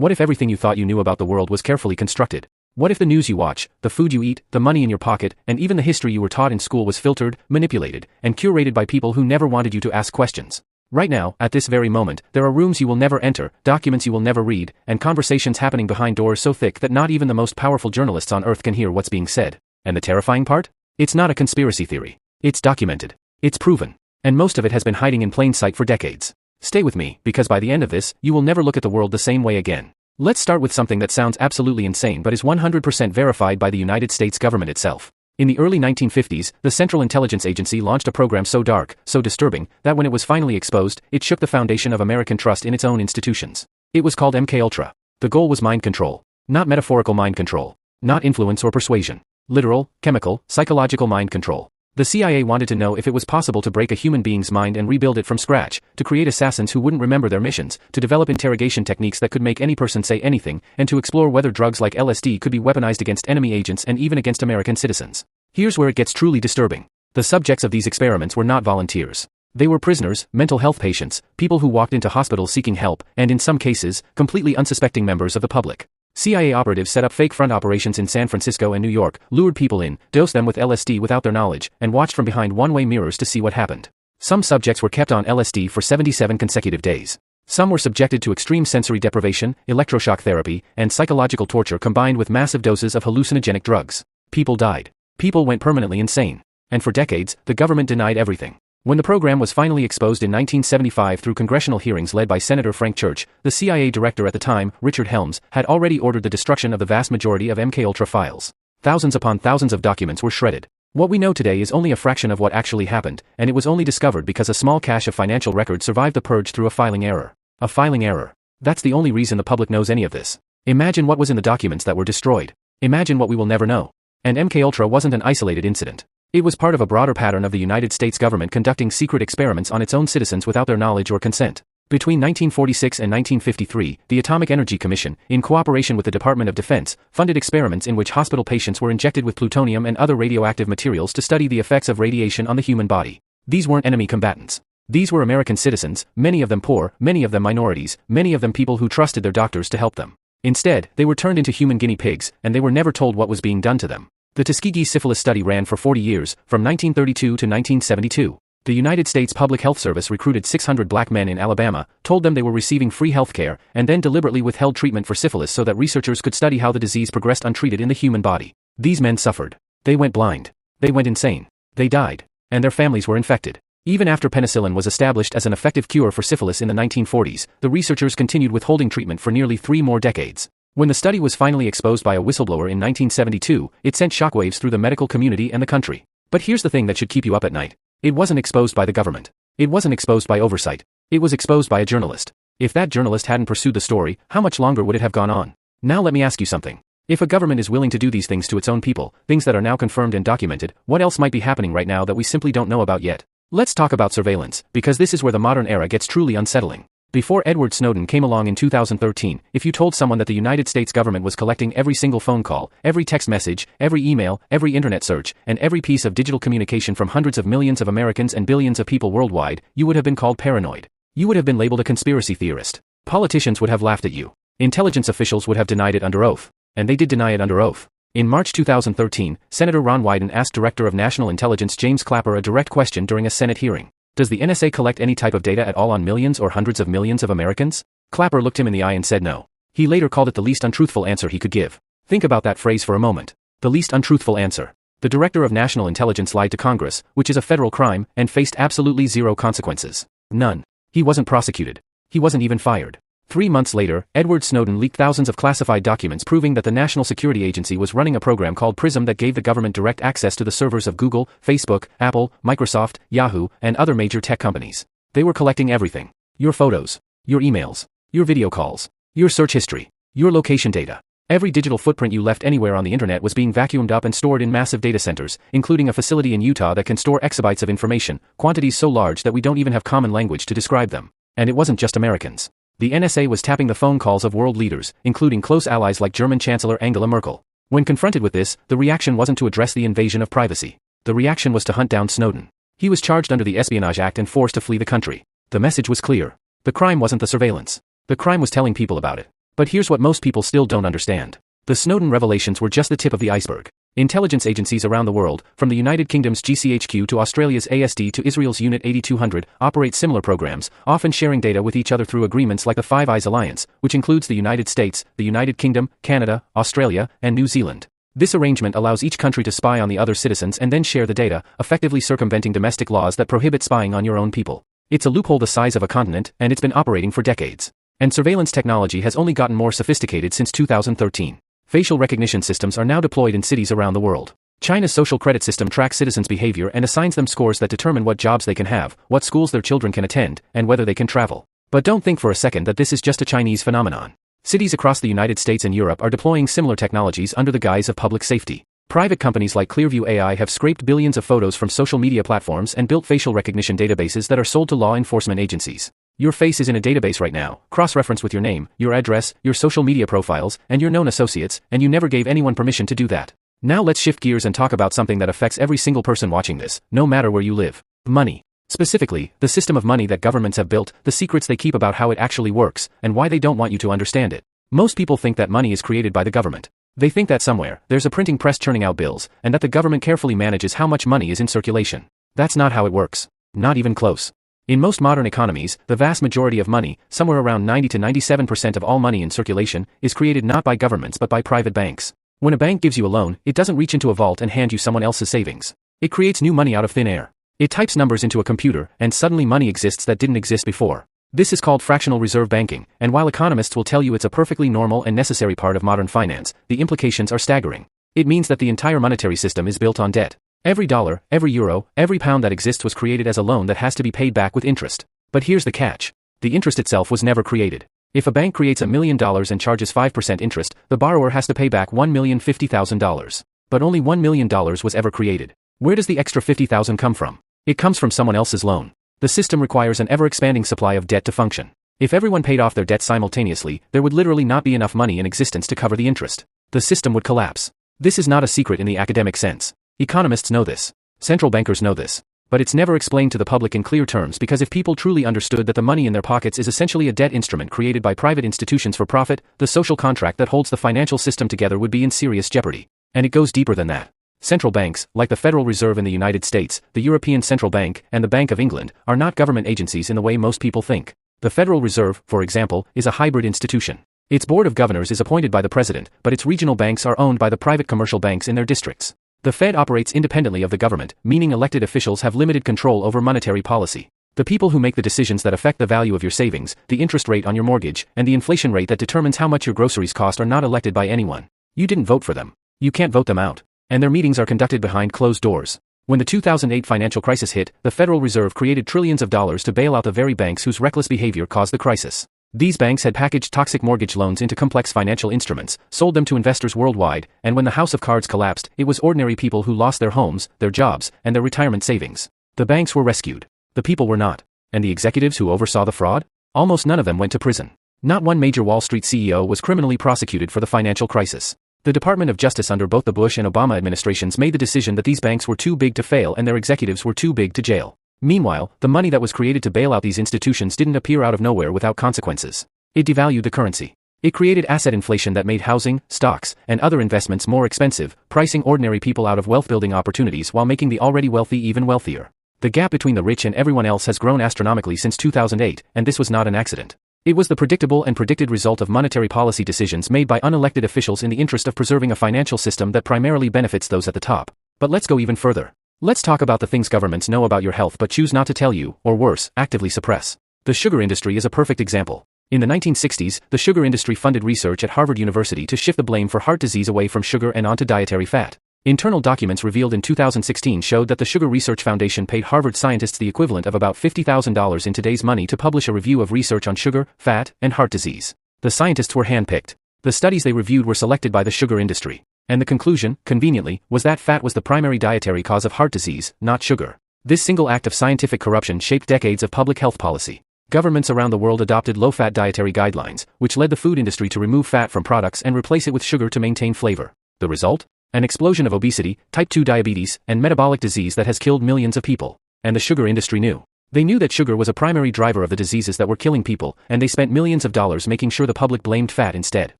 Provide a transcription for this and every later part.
What if everything you thought you knew about the world was carefully constructed? What if the news you watch, the food you eat, the money in your pocket, and even the history you were taught in school was filtered, manipulated, and curated by people who never wanted you to ask questions? Right now, at this very moment, there are rooms you will never enter, documents you will never read, and conversations happening behind doors so thick that not even the most powerful journalists on earth can hear what's being said. And the terrifying part? It's not a conspiracy theory. It's documented. It's proven. And most of it has been hiding in plain sight for decades. Stay with me, because by the end of this, you will never look at the world the same way again. Let's start with something that sounds absolutely insane but is 100% verified by the United States government itself. In the early 1950s, the Central Intelligence Agency launched a program so dark, so disturbing, that when it was finally exposed, it shook the foundation of American trust in its own institutions. It was called MKUltra. The goal was mind control. Not metaphorical mind control. Not influence or persuasion. Literal, chemical, psychological mind control. The CIA wanted to know if it was possible to break a human being's mind and rebuild it from scratch, to create assassins who wouldn't remember their missions, to develop interrogation techniques that could make any person say anything, and to explore whether drugs like LSD could be weaponized against enemy agents and even against American citizens. Here's where it gets truly disturbing. The subjects of these experiments were not volunteers. They were prisoners, mental health patients, people who walked into hospitals seeking help, and in some cases, completely unsuspecting members of the public. CIA operatives set up fake front operations in San Francisco and New York, lured people in, dosed them with LSD without their knowledge, and watched from behind one-way mirrors to see what happened. Some subjects were kept on LSD for 77 consecutive days. Some were subjected to extreme sensory deprivation, electroshock therapy, and psychological torture combined with massive doses of hallucinogenic drugs. People died. People went permanently insane. And for decades, the government denied everything. When the program was finally exposed in 1975 through congressional hearings led by Senator Frank Church, the CIA director at the time, Richard Helms, had already ordered the destruction of the vast majority of MKUltra files. Thousands upon thousands of documents were shredded. What we know today is only a fraction of what actually happened, and it was only discovered because a small cache of financial records survived the purge through a filing error. A filing error. That's the only reason the public knows any of this. Imagine what was in the documents that were destroyed. Imagine what we will never know. And MKUltra wasn't an isolated incident. It was part of a broader pattern of the United States government conducting secret experiments on its own citizens without their knowledge or consent. Between 1946 and 1953, the Atomic Energy Commission, in cooperation with the Department of Defense, funded experiments in which hospital patients were injected with plutonium and other radioactive materials to study the effects of radiation on the human body. These weren't enemy combatants. These were American citizens, many of them poor, many of them minorities, many of them people who trusted their doctors to help them. Instead, they were turned into human guinea pigs, and they were never told what was being done to them. The Tuskegee syphilis study ran for 40 years, from 1932 to 1972. The United States Public Health Service recruited 600 black men in Alabama, told them they were receiving free health care, and then deliberately withheld treatment for syphilis so that researchers could study how the disease progressed untreated in the human body. These men suffered. They went blind. They went insane. They died. And their families were infected. Even after penicillin was established as an effective cure for syphilis in the 1940s, the researchers continued withholding treatment for nearly 3 more decades. When the study was finally exposed by a whistleblower in 1972, it sent shockwaves through the medical community and the country. But here's the thing that should keep you up at night. It wasn't exposed by the government. It wasn't exposed by oversight. It was exposed by a journalist. If that journalist hadn't pursued the story, how much longer would it have gone on? Now let me ask you something. If a government is willing to do these things to its own people, things that are now confirmed and documented, what else might be happening right now that we simply don't know about yet? Let's talk about surveillance, because this is where the modern era gets truly unsettling. Before Edward Snowden came along in 2013, if you told someone that the United States government was collecting every single phone call, every text message, every email, every internet search, and every piece of digital communication from hundreds of millions of Americans and billions of people worldwide, you would have been called paranoid. You would have been labeled a conspiracy theorist. Politicians would have laughed at you. Intelligence officials would have denied it under oath. And they did deny it under oath. In March 2013, Senator Ron Wyden asked Director of National Intelligence James Clapper a direct question during a Senate hearing. Does the NSA collect any type of data at all on millions or hundreds of millions of Americans? Clapper looked him in the eye and said no. He later called it the least untruthful answer he could give. Think about that phrase for a moment. The least untruthful answer. The Director of National Intelligence lied to Congress, which is a federal crime, and faced absolutely zero consequences. None. He wasn't prosecuted. He wasn't even fired. 3 months later, Edward Snowden leaked thousands of classified documents proving that the National Security Agency was running a program called PRISM that gave the government direct access to the servers of Google, Facebook, Apple, Microsoft, Yahoo, and other major tech companies. They were collecting everything. Your photos, your emails, your video calls, your search history, your location data. Every digital footprint you left anywhere on the internet was being vacuumed up and stored in massive data centers, including a facility in Utah that can store exabytes of information, quantities so large that we don't even have common language to describe them. And it wasn't just Americans. The NSA was tapping the phone calls of world leaders, including close allies like German Chancellor Angela Merkel. When confronted with this, the reaction wasn't to address the invasion of privacy. The reaction was to hunt down Snowden. He was charged under the Espionage Act and forced to flee the country. The message was clear. The crime wasn't the surveillance. The crime was telling people about it. But here's what most people still don't understand. The Snowden revelations were just the tip of the iceberg. Intelligence agencies around the world, from the United Kingdom's GCHQ to Australia's ASD to Israel's Unit 8200, operate similar programs, often sharing data with each other through agreements like the Five Eyes Alliance, which includes the United States, the United Kingdom, Canada, Australia, and New Zealand. This arrangement allows each country to spy on the other citizens and then share the data, effectively circumventing domestic laws that prohibit spying on your own people. It's a loophole the size of a continent, and it's been operating for decades. And surveillance technology has only gotten more sophisticated since 2013. Facial recognition systems are now deployed in cities around the world. China's social credit system tracks citizens' behavior and assigns them scores that determine what jobs they can have, what schools their children can attend, and whether they can travel. But don't think for a second that this is just a Chinese phenomenon. Cities across the United States and Europe are deploying similar technologies under the guise of public safety. Private companies like Clearview AI have scraped billions of photos from social media platforms and built facial recognition databases that are sold to law enforcement agencies. Your face is in a database right now, cross-referenced with your name, your address, your social media profiles, and your known associates, and you never gave anyone permission to do that. Now let's shift gears and talk about something that affects every single person watching this, no matter where you live. Money. Specifically, the system of money that governments have built, the secrets they keep about how it actually works, and why they don't want you to understand it. Most people think that money is created by the government. They think that somewhere, there's a printing press churning out bills, and that the government carefully manages how much money is in circulation. That's not how it works. Not even close. In most modern economies, the vast majority of money, somewhere around 90 to 97% of all money in circulation, is created not by governments but by private banks. When a bank gives you a loan, it doesn't reach into a vault and hand you someone else's savings. It creates new money out of thin air. It types numbers into a computer, and suddenly money exists that didn't exist before. This is called fractional reserve banking, and while economists will tell you it's a perfectly normal and necessary part of modern finance, the implications are staggering. It means that the entire monetary system is built on debt. Every dollar, every euro, every pound that exists was created as a loan that has to be paid back with interest. But here's the catch. The interest itself was never created. If a bank creates $1 million and charges 5% interest, the borrower has to pay back $1,050,000. But only $1 million was ever created. Where does the extra $50,000 come from? It comes from someone else's loan. The system requires an ever-expanding supply of debt to function. If everyone paid off their debt simultaneously, there would literally not be enough money in existence to cover the interest. The system would collapse. This is not a secret in the academic sense. Economists know this. Central bankers know this. But it's never explained to the public in clear terms because if people truly understood that the money in their pockets is essentially a debt instrument created by private institutions for profit, the social contract that holds the financial system together would be in serious jeopardy. And it goes deeper than that. Central banks, like the Federal Reserve in the United States, the European Central Bank, and the Bank of England, are not government agencies in the way most people think. The Federal Reserve, for example, is a hybrid institution. Its board of governors is appointed by the president, but its regional banks are owned by the private commercial banks in their districts. The Fed operates independently of the government, meaning elected officials have limited control over monetary policy. The people who make the decisions that affect the value of your savings, the interest rate on your mortgage, and the inflation rate that determines how much your groceries cost are not elected by anyone. You didn't vote for them. You can't vote them out. And their meetings are conducted behind closed doors. When the 2008 financial crisis hit, the Federal Reserve created trillions of dollars to bail out the very banks whose reckless behavior caused the crisis. These banks had packaged toxic mortgage loans into complex financial instruments, sold them to investors worldwide, and when the house of cards collapsed, it was ordinary people who lost their homes, their jobs, and their retirement savings. The banks were rescued. The people were not. And the executives who oversaw the fraud? Almost none of them went to prison. Not one major Wall Street CEO was criminally prosecuted for the financial crisis. The Department of Justice under both the Bush and Obama administrations made the decision that these banks were too big to fail and their executives were too big to jail. Meanwhile, the money that was created to bail out these institutions didn't appear out of nowhere without consequences. It devalued the currency. It created asset inflation that made housing, stocks, and other investments more expensive, pricing ordinary people out of wealth-building opportunities while making the already wealthy even wealthier. The gap between the rich and everyone else has grown astronomically since 2008, and this was not an accident. It was the predictable and predicted result of monetary policy decisions made by unelected officials in the interest of preserving a financial system that primarily benefits those at the top. But let's go even further. Let's talk about the things governments know about your health but choose not to tell you, or worse, actively suppress. The sugar industry is a perfect example. In the 1960s, the sugar industry funded research at Harvard University to shift the blame for heart disease away from sugar and onto dietary fat. Internal documents revealed in 2016 showed that the Sugar Research Foundation paid Harvard scientists the equivalent of about $50,000 in today's money to publish a review of research on sugar, fat, and heart disease. The scientists were handpicked. The studies they reviewed were selected by the sugar industry. And the conclusion, conveniently, was that fat was the primary dietary cause of heart disease, not sugar. This single act of scientific corruption shaped decades of public health policy. Governments around the world adopted low-fat dietary guidelines, which led the food industry to remove fat from products and replace it with sugar to maintain flavor. The result? An explosion of obesity, type 2 diabetes, and metabolic disease that has killed millions of people. And the sugar industry knew. They knew that sugar was a primary driver of the diseases that were killing people, and they spent millions of dollars making sure the public blamed fat instead.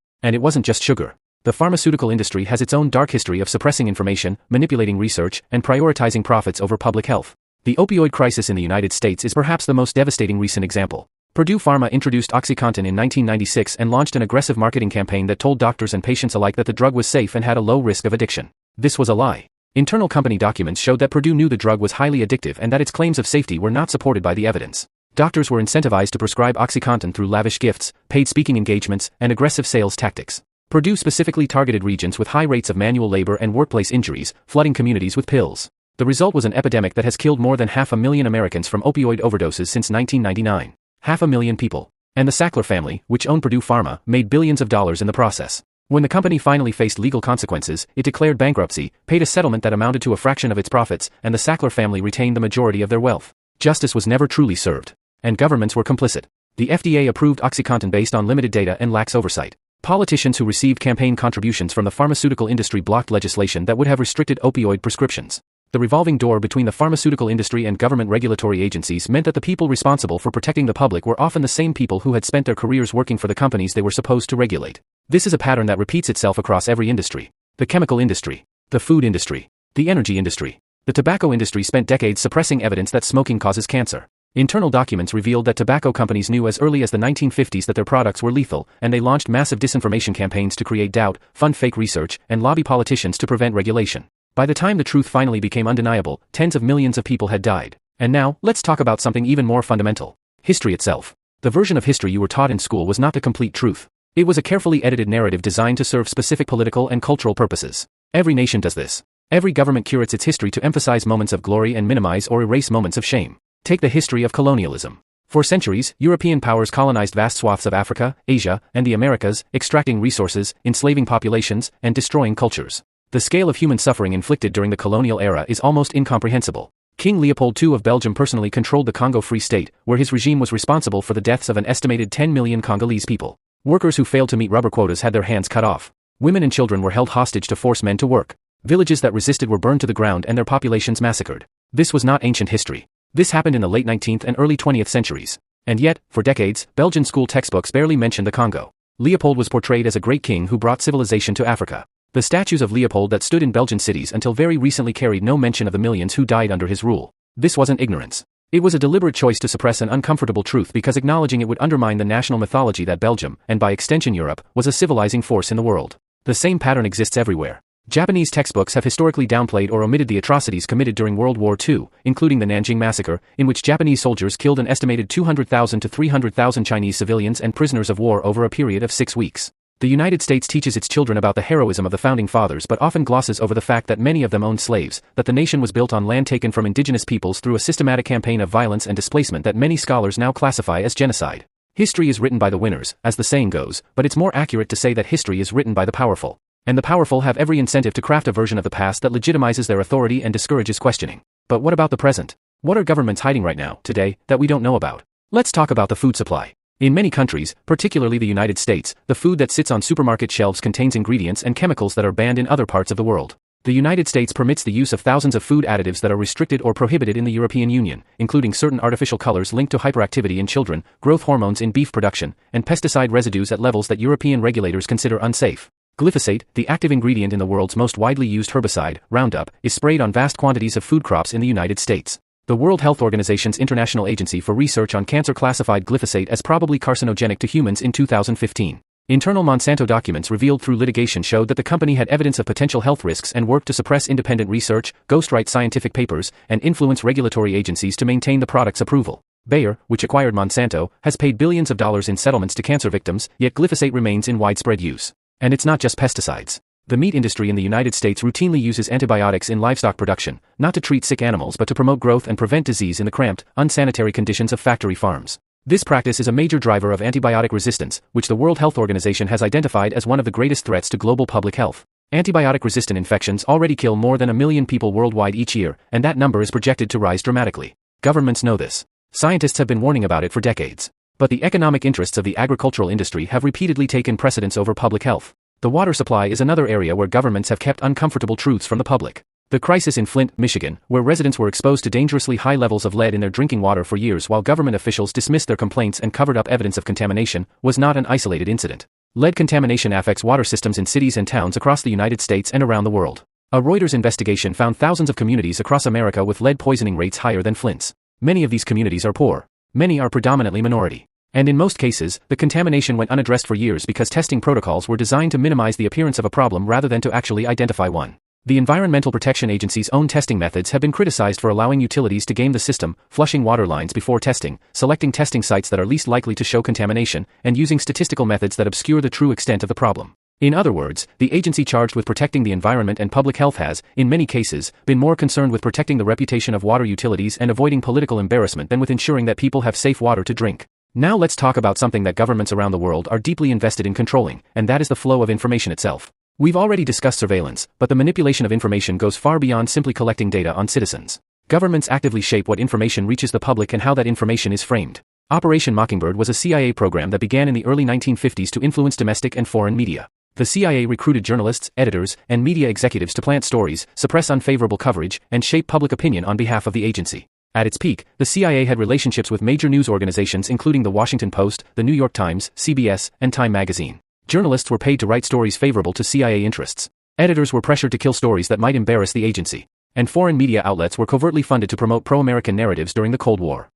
And it wasn't just sugar. The pharmaceutical industry has its own dark history of suppressing information, manipulating research, and prioritizing profits over public health. The opioid crisis in the United States is perhaps the most devastating recent example. Purdue Pharma introduced OxyContin in 1996 and launched an aggressive marketing campaign that told doctors and patients alike that the drug was safe and had a low risk of addiction. This was a lie. Internal company documents showed that Purdue knew the drug was highly addictive and that its claims of safety were not supported by the evidence. Doctors were incentivized to prescribe OxyContin through lavish gifts, paid speaking engagements, and aggressive sales tactics. Purdue specifically targeted regions with high rates of manual labor and workplace injuries, flooding communities with pills. The result was an epidemic that has killed more than 500,000 Americans from opioid overdoses since 1999. 500,000 people. And the Sackler family, which owned Purdue Pharma, made billions of dollars in the process. When the company finally faced legal consequences, it declared bankruptcy, paid a settlement that amounted to a fraction of its profits, and the Sackler family retained the majority of their wealth. Justice was never truly served. And governments were complicit. The FDA approved OxyContin based on limited data and lax oversight. Politicians who received campaign contributions from the pharmaceutical industry blocked legislation that would have restricted opioid prescriptions. The revolving door between the pharmaceutical industry and government regulatory agencies meant that the people responsible for protecting the public were often the same people who had spent their careers working for the companies they were supposed to regulate. This is a pattern that repeats itself across every industry. The chemical industry, the food industry, the energy industry, the tobacco industry spent decades suppressing evidence that smoking causes cancer. Internal documents revealed that tobacco companies knew as early as the 1950s that their products were lethal, and they launched massive disinformation campaigns to create doubt, fund fake research, and lobby politicians to prevent regulation. By the time the truth finally became undeniable, tens of millions of people had died. And now, let's talk about something even more fundamental. History itself. The version of history you were taught in school was not the complete truth. It was a carefully edited narrative designed to serve specific political and cultural purposes. Every nation does this. Every government curates its history to emphasize moments of glory and minimize or erase moments of shame. Take the history of colonialism. For centuries, European powers colonized vast swaths of Africa, Asia, and the Americas, extracting resources, enslaving populations, and destroying cultures. The scale of human suffering inflicted during the colonial era is almost incomprehensible. King Leopold II of Belgium personally controlled the Congo Free State, where his regime was responsible for the deaths of an estimated 10 million Congolese people. Workers who failed to meet rubber quotas had their hands cut off. Women and children were held hostage to force men to work. Villages that resisted were burned to the ground and their populations massacred. This was not ancient history. This happened in the late 19th and early 20th centuries. And yet, for decades, Belgian school textbooks barely mentioned the Congo. Leopold was portrayed as a great king who brought civilization to Africa. The statues of Leopold that stood in Belgian cities until very recently carried no mention of the millions who died under his rule. This wasn't ignorance. It was a deliberate choice to suppress an uncomfortable truth because acknowledging it would undermine the national mythology that Belgium, and by extension Europe, was a civilizing force in the world. The same pattern exists everywhere. Japanese textbooks have historically downplayed or omitted the atrocities committed during World War II, including the Nanjing Massacre, in which Japanese soldiers killed an estimated 200,000 to 300,000 Chinese civilians and prisoners of war over a period of 6 weeks. The United States teaches its children about the heroism of the Founding Fathers but often glosses over the fact that many of them owned slaves, that the nation was built on land taken from indigenous peoples through a systematic campaign of violence and displacement that many scholars now classify as genocide. History is written by the winners, as the saying goes, but it's more accurate to say that history is written by the powerful. And the powerful have every incentive to craft a version of the past that legitimizes their authority and discourages questioning. But what about the present? What are governments hiding right now, today, that we don't know about? Let's talk about the food supply. In many countries, particularly the United States, the food that sits on supermarket shelves contains ingredients and chemicals that are banned in other parts of the world. The United States permits the use of thousands of food additives that are restricted or prohibited in the European Union, including certain artificial colors linked to hyperactivity in children, growth hormones in beef production, and pesticide residues at levels that European regulators consider unsafe. Glyphosate, the active ingredient in the world's most widely used herbicide, Roundup, is sprayed on vast quantities of food crops in the United States. The World Health Organization's International Agency for Research on Cancer classified glyphosate as probably carcinogenic to humans in 2015. Internal Monsanto documents revealed through litigation showed that the company had evidence of potential health risks and worked to suppress independent research, ghostwrite scientific papers, and influence regulatory agencies to maintain the product's approval. Bayer, which acquired Monsanto, has paid billions of dollars in settlements to cancer victims, yet glyphosate remains in widespread use. And it's not just pesticides. The meat industry in the United States routinely uses antibiotics in livestock production, not to treat sick animals but to promote growth and prevent disease in the cramped, unsanitary conditions of factory farms. This practice is a major driver of antibiotic resistance, which the World Health Organization has identified as one of the greatest threats to global public health. Antibiotic-resistant infections already kill more than 1 million people worldwide each year, and that number is projected to rise dramatically. Governments know this. Scientists have been warning about it for decades. But the economic interests of the agricultural industry have repeatedly taken precedence over public health. The water supply is another area where governments have kept uncomfortable truths from the public. The crisis in Flint, Michigan, where residents were exposed to dangerously high levels of lead in their drinking water for years while government officials dismissed their complaints and covered up evidence of contamination, was not an isolated incident. Lead contamination affects water systems in cities and towns across the United States and around the world. A Reuters investigation found thousands of communities across America with lead poisoning rates higher than Flint's. Many of these communities are poor. Many are predominantly minority. And in most cases, the contamination went unaddressed for years because testing protocols were designed to minimize the appearance of a problem rather than to actually identify one. The Environmental Protection Agency's own testing methods have been criticized for allowing utilities to game the system, flushing water lines before testing, selecting testing sites that are least likely to show contamination, and using statistical methods that obscure the true extent of the problem. In other words, the agency charged with protecting the environment and public health has, in many cases, been more concerned with protecting the reputation of water utilities and avoiding political embarrassment than with ensuring that people have safe water to drink. Now let's talk about something that governments around the world are deeply invested in controlling, and that is the flow of information itself. We've already discussed surveillance, but the manipulation of information goes far beyond simply collecting data on citizens. Governments actively shape what information reaches the public and how that information is framed. Operation Mockingbird was a CIA program that began in the early 1950s to influence domestic and foreign media. The CIA recruited journalists, editors, and media executives to plant stories, suppress unfavorable coverage, and shape public opinion on behalf of the agency. At its peak, the CIA had relationships with major news organizations including The Washington Post, The New York Times, CBS, and Time magazine. Journalists were paid to write stories favorable to CIA interests. Editors were pressured to kill stories that might embarrass the agency. And foreign media outlets were covertly funded to promote pro-American narratives during the Cold War.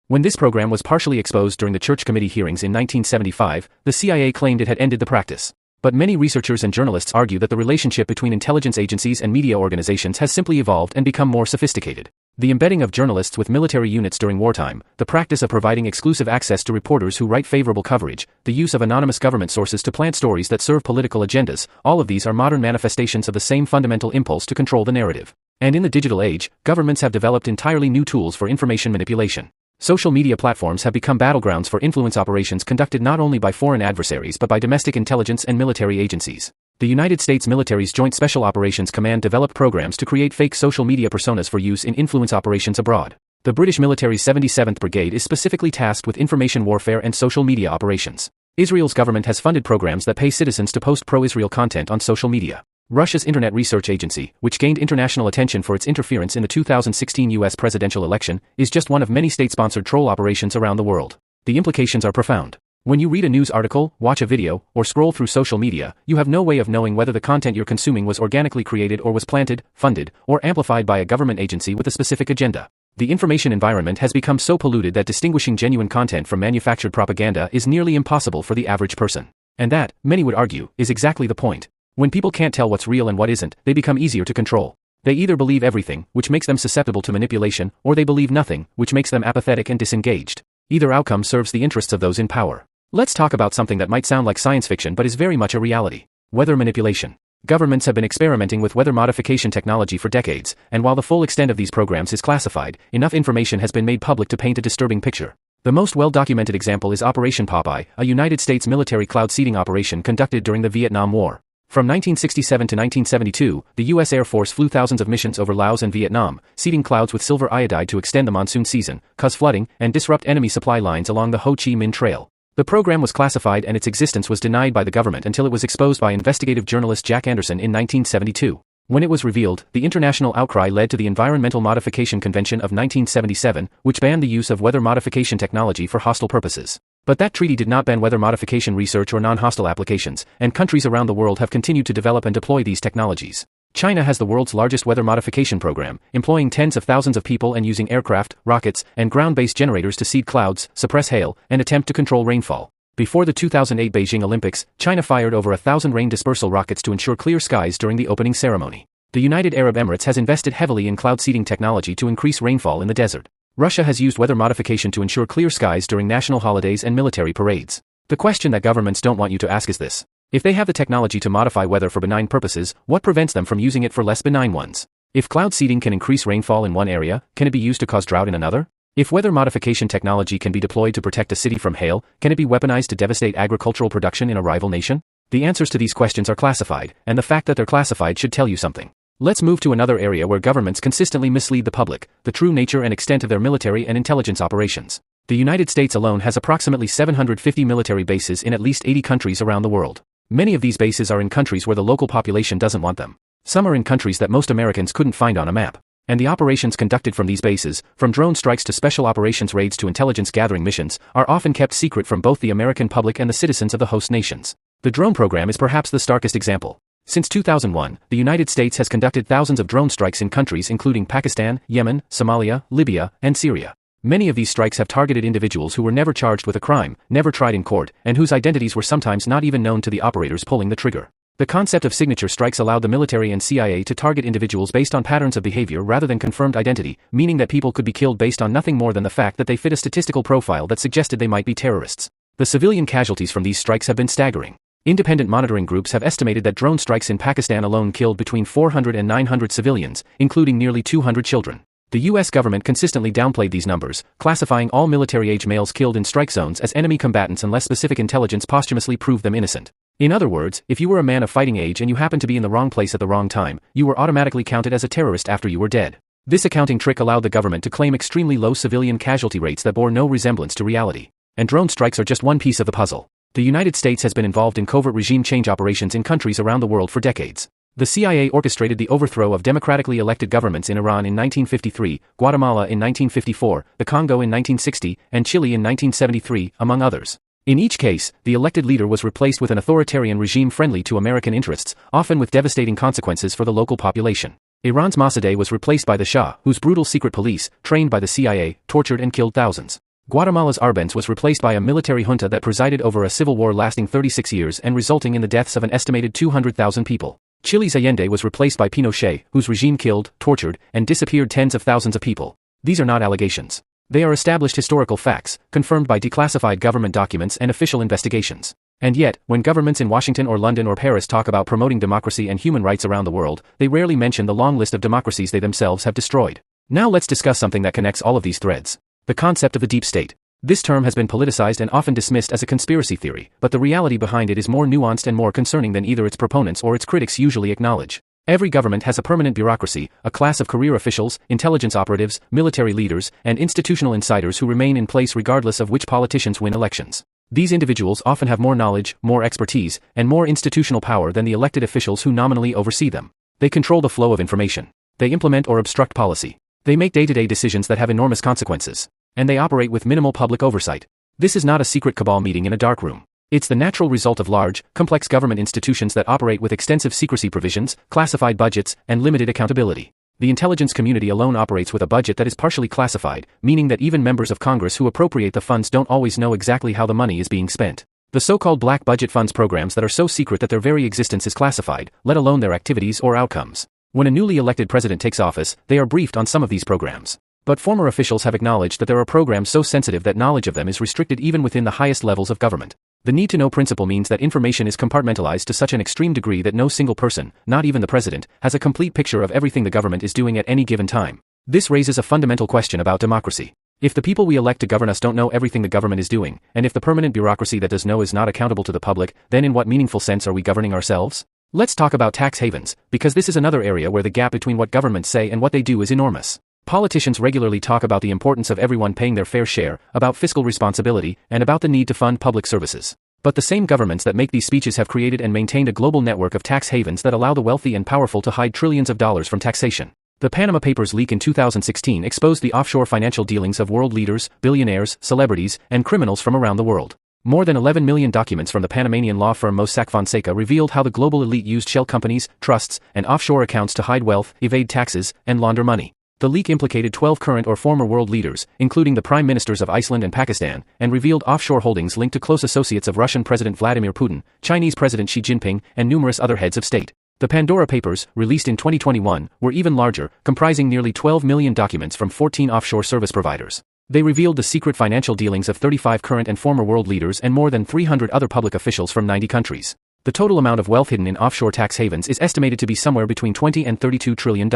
When this program was partially exposed during the Church Committee hearings in 1975, the CIA claimed it had ended the practice. But many researchers and journalists argue that the relationship between intelligence agencies and media organizations has simply evolved and become more sophisticated. The embedding of journalists with military units during wartime, the practice of providing exclusive access to reporters who write favorable coverage, the use of anonymous government sources to plant stories that serve political agendas, all of these are modern manifestations of the same fundamental impulse to control the narrative. And in the digital age, governments have developed entirely new tools for information manipulation. Social media platforms have become battlegrounds for influence operations conducted not only by foreign adversaries but by domestic intelligence and military agencies. The United States military's Joint Special Operations Command developed programs to create fake social media personas for use in influence operations abroad. The British military's 77th Brigade is specifically tasked with information warfare and social media operations. Israel's government has funded programs that pay citizens to post pro-Israel content on social media. Russia's Internet Research Agency, which gained international attention for its interference in the 2016 US presidential election, is just one of many state-sponsored troll operations around the world. The implications are profound. When you read a news article, watch a video, or scroll through social media, you have no way of knowing whether the content you're consuming was organically created or was planted, funded, or amplified by a government agency with a specific agenda. The information environment has become so polluted that distinguishing genuine content from manufactured propaganda is nearly impossible for the average person. And that, many would argue, is exactly the point. When people can't tell what's real and what isn't, they become easier to control. They either believe everything, which makes them susceptible to manipulation, or they believe nothing, which makes them apathetic and disengaged. Either outcome serves the interests of those in power. Let's talk about something that might sound like science fiction but is very much a reality. Weather manipulation. Governments have been experimenting with weather modification technology for decades, and while the full extent of these programs is classified, enough information has been made public to paint a disturbing picture. The most well-documented example is Operation Popeye, a United States military cloud seeding operation conducted during the Vietnam War. From 1967 to 1972, the U.S. Air Force flew thousands of missions over Laos and Vietnam, seeding clouds with silver iodide to extend the monsoon season, cause flooding, and disrupt enemy supply lines along the Ho Chi Minh Trail. The program was classified and its existence was denied by the government until it was exposed by investigative journalist Jack Anderson in 1972. When it was revealed, the international outcry led to the Environmental Modification Convention of 1977, which banned the use of weather modification technology for hostile purposes. But that treaty did not ban weather modification research or non-hostile applications, and countries around the world have continued to develop and deploy these technologies. China has the world's largest weather modification program, employing tens of thousands of people and using aircraft, rockets, and ground-based generators to seed clouds, suppress hail, and attempt to control rainfall. Before the 2008 Beijing Olympics, China fired over 1,000 rain dispersal rockets to ensure clear skies during the opening ceremony. The United Arab Emirates has invested heavily in cloud seeding technology to increase rainfall in the desert. Russia has used weather modification to ensure clear skies during national holidays and military parades. The question that governments don't want you to ask is this. If they have the technology to modify weather for benign purposes, what prevents them from using it for less benign ones? If cloud seeding can increase rainfall in one area, can it be used to cause drought in another? If weather modification technology can be deployed to protect a city from hail, can it be weaponized to devastate agricultural production in a rival nation? The answers to these questions are classified, and the fact that they're classified should tell you something. Let's move to another area where governments consistently mislead the public, the true nature and extent of their military and intelligence operations. The United States alone has approximately 750 military bases in at least 80 countries around the world. Many of these bases are in countries where the local population doesn't want them. Some are in countries that most Americans couldn't find on a map. And the operations conducted from these bases, from drone strikes to special operations raids to intelligence gathering missions, are often kept secret from both the American public and the citizens of the host nations. The drone program is perhaps the starkest example. Since 2001, the United States has conducted thousands of drone strikes in countries including Pakistan, Yemen, Somalia, Libya, and Syria. Many of these strikes have targeted individuals who were never charged with a crime, never tried in court, and whose identities were sometimes not even known to the operators pulling the trigger. The concept of signature strikes allowed the military and CIA to target individuals based on patterns of behavior rather than confirmed identity, meaning that people could be killed based on nothing more than the fact that they fit a statistical profile that suggested they might be terrorists. The civilian casualties from these strikes have been staggering. Independent monitoring groups have estimated that drone strikes in Pakistan alone killed between 400 and 900 civilians, including nearly 200 children. The U.S. government consistently downplayed these numbers, classifying all military-age males killed in strike zones as enemy combatants unless specific intelligence posthumously proved them innocent. In other words, if you were a man of fighting age and you happened to be in the wrong place at the wrong time, you were automatically counted as a terrorist after you were dead. This accounting trick allowed the government to claim extremely low civilian casualty rates that bore no resemblance to reality. And drone strikes are just one piece of the puzzle. The United States has been involved in covert regime change operations in countries around the world for decades. The CIA orchestrated the overthrow of democratically elected governments in Iran in 1953, Guatemala in 1954, the Congo in 1960, and Chile in 1973, among others. In each case, the elected leader was replaced with an authoritarian regime friendly to American interests, often with devastating consequences for the local population. Iran's Mossadegh was replaced by the Shah, whose brutal secret police, trained by the CIA, tortured and killed thousands. Guatemala's Arbenz was replaced by a military junta that presided over a civil war lasting 36 years and resulting in the deaths of an estimated 200,000 people. Chile's Allende was replaced by Pinochet, whose regime killed, tortured, and disappeared tens of thousands of people. These are not allegations. They are established historical facts, confirmed by declassified government documents and official investigations. And yet, when governments in Washington or London or Paris talk about promoting democracy and human rights around the world, they rarely mention the long list of democracies they themselves have destroyed. Now let's discuss something that connects all of these threads. The concept of the deep state. This term has been politicized and often dismissed as a conspiracy theory, but the reality behind it is more nuanced and more concerning than either its proponents or its critics usually acknowledge. Every government has a permanent bureaucracy, a class of career officials, intelligence operatives, military leaders, and institutional insiders who remain in place regardless of which politicians win elections. These individuals often have more knowledge, more expertise, and more institutional power than the elected officials who nominally oversee them. They control the flow of information. They implement or obstruct policy. They make day-to-day decisions that have enormous consequences. And they operate with minimal public oversight. This is not a secret cabal meeting in a dark room. It's the natural result of large, complex government institutions that operate with extensive secrecy provisions, classified budgets, and limited accountability. The intelligence community alone operates with a budget that is partially classified, meaning that even members of Congress who appropriate the funds don't always know exactly how the money is being spent. The so-called black budget funds programs that are so secret that their very existence is classified, let alone their activities or outcomes. When a newly elected president takes office, they are briefed on some of these programs. But former officials have acknowledged that there are programs so sensitive that knowledge of them is restricted even within the highest levels of government. The need-to-know principle means that information is compartmentalized to such an extreme degree that no single person, not even the president, has a complete picture of everything the government is doing at any given time. This raises a fundamental question about democracy. If the people we elect to govern us don't know everything the government is doing, and if the permanent bureaucracy that does know is not accountable to the public, then in what meaningful sense are we governing ourselves? Let's talk about tax havens, because this is another area where the gap between what governments say and what they do is enormous. Politicians regularly talk about the importance of everyone paying their fair share, about fiscal responsibility, and about the need to fund public services. But the same governments that make these speeches have created and maintained a global network of tax havens that allow the wealthy and powerful to hide trillions of dollars from taxation. The Panama Papers leak in 2016 exposed the offshore financial dealings of world leaders, billionaires, celebrities, and criminals from around the world. More than 11 million documents from the Panamanian law firm Mossack Fonseca revealed how the global elite used shell companies, trusts, and offshore accounts to hide wealth, evade taxes, and launder money. The leak implicated 12 current or former world leaders, including the prime ministers of Iceland and Pakistan, and revealed offshore holdings linked to close associates of Russian President Vladimir Putin, Chinese President Xi Jinping, and numerous other heads of state. The Pandora Papers, released in 2021, were even larger, comprising nearly 12 million documents from 14 offshore service providers. They revealed the secret financial dealings of 35 current and former world leaders and more than 300 other public officials from 90 countries. The total amount of wealth hidden in offshore tax havens is estimated to be somewhere between $20 and $32 trillion.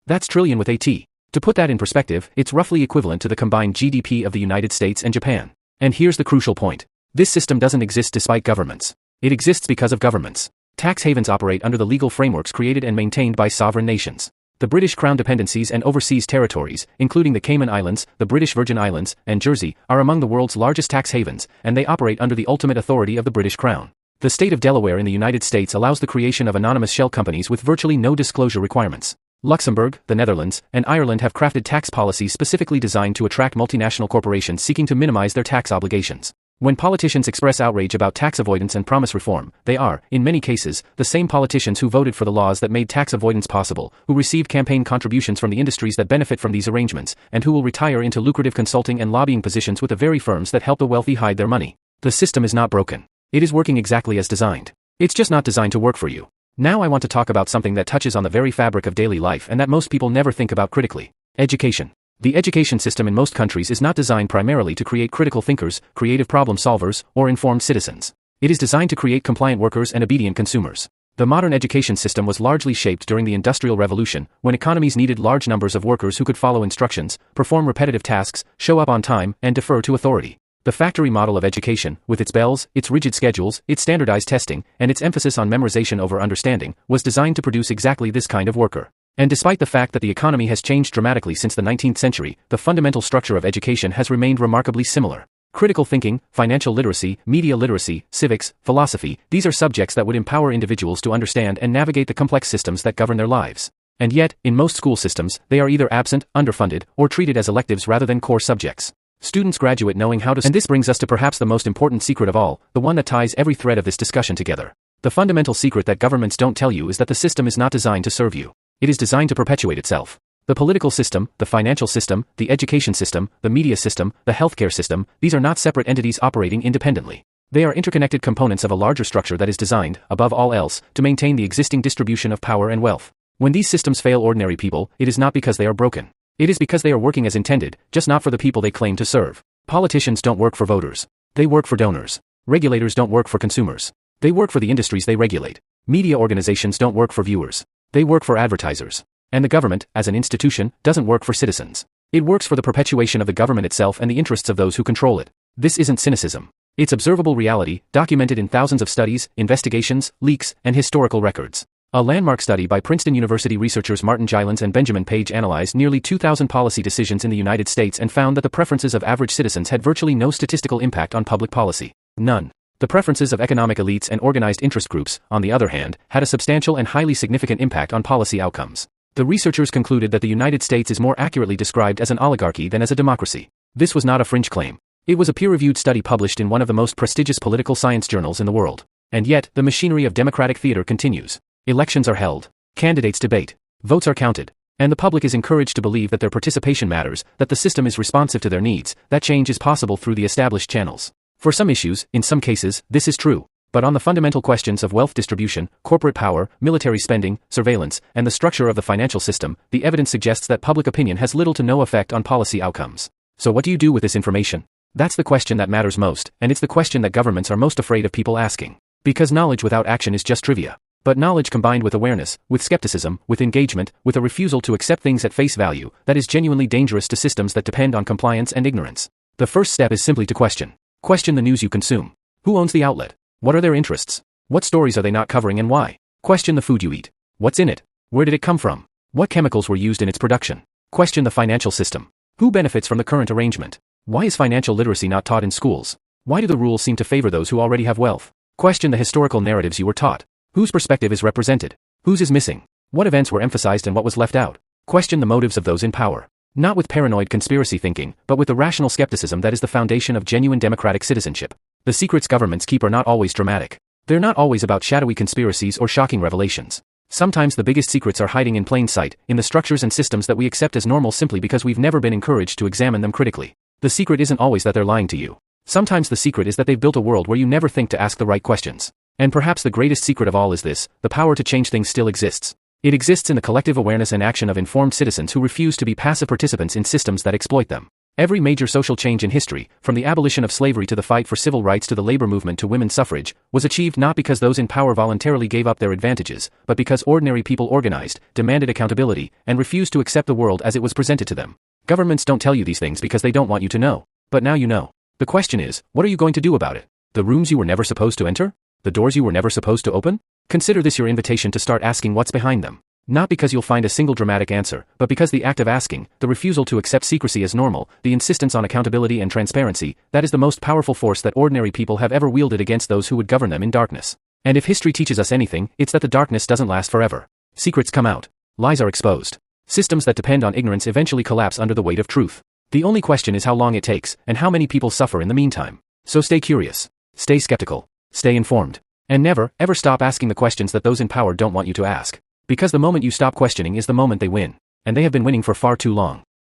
That's trillion with a T. To put that in perspective, it's roughly equivalent to the combined GDP of the United States and Japan. And here's the crucial point. This system doesn't exist despite governments. It exists because of governments. Tax havens operate under the legal frameworks created and maintained by sovereign nations. The British Crown dependencies and overseas territories, including the Cayman Islands, the British Virgin Islands, and Jersey, are among the world's largest tax havens, and they operate under the ultimate authority of the British Crown. The state of Delaware in the United States allows the creation of anonymous shell companies with virtually no disclosure requirements. Luxembourg, the Netherlands, and Ireland have crafted tax policies specifically designed to attract multinational corporations seeking to minimize their tax obligations. When politicians express outrage about tax avoidance and promise reform, they are, in many cases, the same politicians who voted for the laws that made tax avoidance possible, who received campaign contributions from the industries that benefit from these arrangements, and who will retire into lucrative consulting and lobbying positions with the very firms that help the wealthy hide their money. The system is not broken. It is working exactly as designed. It's just not designed to work for you. Now I want to talk about something that touches on the very fabric of daily life and that most people never think about critically. Education. The education system in most countries is not designed primarily to create critical thinkers, creative problem solvers, or informed citizens. It is designed to create compliant workers and obedient consumers. The modern education system was largely shaped during the Industrial Revolution, when economies needed large numbers of workers who could follow instructions, perform repetitive tasks, show up on time, and defer to authority. The factory model of education, with its bells, its rigid schedules, its standardized testing, and its emphasis on memorization over understanding, was designed to produce exactly this kind of worker. And despite the fact that the economy has changed dramatically since the 19th century, the fundamental structure of education has remained remarkably similar. Critical thinking, financial literacy, media literacy, civics, philosophy, these are subjects that would empower individuals to understand and navigate the complex systems that govern their lives. And yet, in most school systems, they are either absent, underfunded, or treated as electives rather than core subjects. Students graduate knowing how to. And this brings us to perhaps the most important secret of all, the one that ties every thread of this discussion together. The fundamental secret that governments don't tell you is that the system is not designed to serve you. It is designed to perpetuate itself. The political system, the financial system, the education system, the media system, the healthcare system, these are not separate entities operating independently. They are interconnected components of a larger structure that is designed, above all else, to maintain the existing distribution of power and wealth. When these systems fail ordinary people, it is not because they are broken. It is because they are working as intended, just not for the people they claim to serve. Politicians don't work for voters. They work for donors. Regulators don't work for consumers. They work for the industries they regulate. Media organizations don't work for viewers. They work for advertisers. And the government, as an institution, doesn't work for citizens. It works for the perpetuation of the government itself and the interests of those who control it. This isn't cynicism. It's observable reality, documented in thousands of studies, investigations, leaks, and historical records. A landmark study by Princeton University researchers Martin Gilens and Benjamin Page analyzed nearly 2,000 policy decisions in the United States and found that the preferences of average citizens had virtually no statistical impact on public policy. None. The preferences of economic elites and organized interest groups, on the other hand, had a substantial and highly significant impact on policy outcomes. The researchers concluded that the United States is more accurately described as an oligarchy than as a democracy. This was not a fringe claim. It was a peer-reviewed study published in one of the most prestigious political science journals in the world. And yet, the machinery of democratic theater continues. Elections are held. Candidates debate. Votes are counted. And the public is encouraged to believe that their participation matters, that the system is responsive to their needs, that change is possible through the established channels. For some issues, in some cases, this is true. But on the fundamental questions of wealth distribution, corporate power, military spending, surveillance, and the structure of the financial system, the evidence suggests that public opinion has little to no effect on policy outcomes. So what do you do with this information? That's the question that matters most, and it's the question that governments are most afraid of people asking. Because knowledge without action is just trivia. But knowledge combined with awareness, with skepticism, with engagement, with a refusal to accept things at face value, that is genuinely dangerous to systems that depend on compliance and ignorance. The first step is simply to question. Question the news you consume. Who owns the outlet? What are their interests? What stories are they not covering and why? Question the food you eat. What's in it? Where did it come from? What chemicals were used in its production? Question the financial system. Who benefits from the current arrangement? Why is financial literacy not taught in schools? Why do the rules seem to favor those who already have wealth? Question the historical narratives you were taught. Whose perspective is represented? Whose is missing? What events were emphasized and what was left out? Question the motives of those in power. Not with paranoid conspiracy thinking, but with the rational skepticism that is the foundation of genuine democratic citizenship. The secrets governments keep are not always dramatic. They're not always about shadowy conspiracies or shocking revelations. Sometimes the biggest secrets are hiding in plain sight, in the structures and systems that we accept as normal simply because we've never been encouraged to examine them critically. The secret isn't always that they're lying to you. Sometimes the secret is that they've built a world where you never think to ask the right questions. And perhaps the greatest secret of all is this: the power to change things still exists. It exists in the collective awareness and action of informed citizens who refuse to be passive participants in systems that exploit them. Every major social change in history, from the abolition of slavery to the fight for civil rights to the labor movement to women's suffrage, was achieved not because those in power voluntarily gave up their advantages, but because ordinary people organized, demanded accountability, and refused to accept the world as it was presented to them. Governments don't tell you these things because they don't want you to know. But now you know. The question is, what are you going to do about it? The rooms you were never supposed to enter? The doors you were never supposed to open? Consider this your invitation to start asking what's behind them. Not because you'll find a single dramatic answer, but because the act of asking, the refusal to accept secrecy as normal, the insistence on accountability and transparency, that is the most powerful force that ordinary people have ever wielded against those who would govern them in darkness. And if history teaches us anything, it's that the darkness doesn't last forever. Secrets come out. Lies are exposed. Systems that depend on ignorance eventually collapse under the weight of truth. The only question is how long it takes, and how many people suffer in the meantime. So stay curious. Stay skeptical. Stay informed. And never, ever stop asking the questions that those in power don't want you to ask. Because the moment you stop questioning is the moment they win. And they have been winning for far too long.